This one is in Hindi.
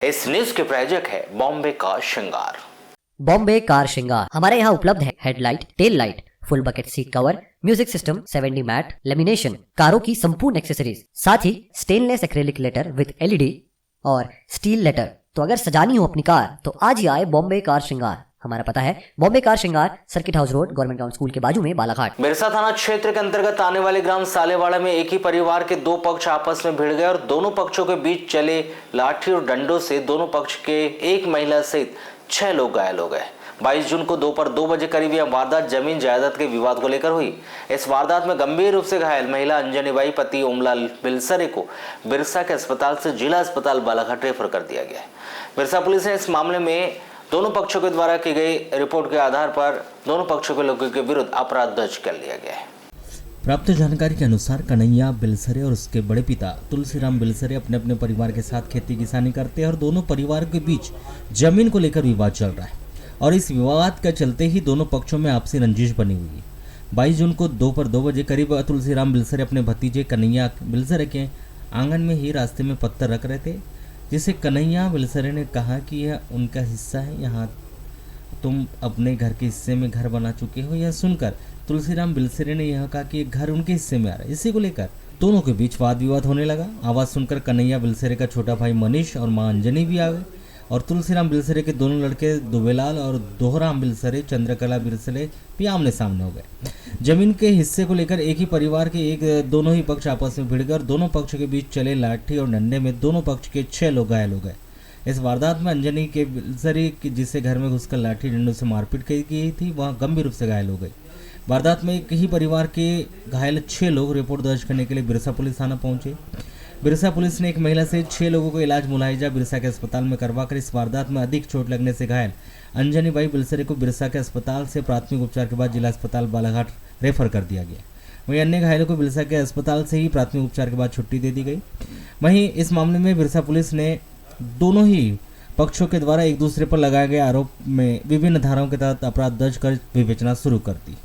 इस न्यूज के प्रायोजक है बॉम्बे का श्रृंगार। बॉम्बे कार श्रृंगार हमारे यहाँ उपलब्ध है headlight, tail light, full bucket seat cover, music system, 7D mat, lamination, कारों की संपूर्ण एक्सेसरीज, साथ ही stainless acrylic letter with LED और स्टील लेटर। तो अगर सजानी हो अपनी कार तो आज ही आए बॉम्बे कार श्रृंगार। हमारा पता है बॉम्बे कार श्रृंगार, circuit house road, government ground school के बाजू में, बालाघाट। बिरसा थाना क्षेत्र के अंतर्गत आने वाले ग्राम सालेवाड़ा में एक ही परिवार के दो पक्ष आपस में भिड़ गए और दोनों पक्षों के बीच चले लाठी और डंडों से दोनों पक्ष के एक महिला सहित 6 लोग घायल हो गए। 22 जून को दोपहर 2 बजे करीब यह वारदात जमीन जायदाद के विवाद को लेकर हुई। इस वारदात में गंभीर रूप से घायल महिला अंजनी बाई पति ओमलाल बिलसरे को बिरसा के अस्पताल से जिला अस्पताल बालाघाट रेफर कर दिया गया है। बिरसा पुलिस ने इस मामले में दोनों पक्षों के द्वारा की गई रिपोर्ट के आधार पर दोनों पक्षों के लोगों के विरुद्ध अपराध दर्ज कर लिया गया है। प्राप्त जानकारी के अनुसार कन्हैया बिलसरे और उसके बड़े पिता तुलसीराम बिलसरे अपने अपने परिवार के साथ खेती किसानी करते हैं और दोनों परिवार के बीच जमीन को लेकर विवाद चल रहा है और इस विवाद के चलते ही दोनों पक्षों में आपसी रंजिश बनी हुई है। 22 जून को दोपहर 2 बजे करीब तुलसीराम बिलसरे अपने भतीजे कन्हैया बिलसरे के आंगन में ही रास्ते में पत्थर रख रहे थे, जिसे कन्हैया बिलसरे ने कहा कि यह उनका हिस्सा है, यहाँ तुम अपने घर के हिस्से में घर बना चुके हो। यह सुनकर तुलसीराम बिलसरे ने यह कहा कि घर उनके हिस्से में आ रहा है। इसी को लेकर दोनों के बीच वाद विवाद होने लगा। आवाज़ सुनकर कन्हैया बिलसरे का छोटा भाई मनीष और मां अंजनी भी आ गए और तुलसीराम बिलसरे के दोनों लड़के दुबेलाल और दोहराम बिलसरे चंद्रकला बिलसरे भी आमने सामने हो गए। जमीन के हिस्से को लेकर एक ही परिवार के दोनों ही पक्ष आपस में भिड़ गए और दोनों पक्ष के बीच चले लाठी और डंडे में दोनों पक्ष के 6 लोग घायल हो गए। इस वारदात में अंजनी के बिलसरे जिसे घर में घुसकर लाठी डंडों से मारपीट की गई थी, वह गंभीर रूप से घायल हो गई। वारदात में एक ही परिवार के घायल 6 लोग रिपोर्ट दर्ज करने के लिए बिरसा पुलिस थाना पहुंचे। बिरसा पुलिस ने एक महिला से 6 लोगों को इलाज मुलाहिजा बिरसा के अस्पताल में करवाकर इस वारदात में अधिक चोट लगने से घायल अंजनी बाई बिलसरे को बिरसा के अस्पताल से प्राथमिक उपचार के बाद जिला अस्पताल बालाघाट रेफर कर दिया गया। वहीं अन्य घायलों को बिरसा के अस्पताल से ही प्राथमिक उपचार के बाद छुट्टी दे दी गई। वहीं इस मामले में बिरसा पुलिस ने दोनों ही पक्षों के द्वारा एक दूसरे पर लगाए गए आरोप में विभिन्न धाराओं के तहत अपराध दर्ज कर विवेचना शुरू कर दी।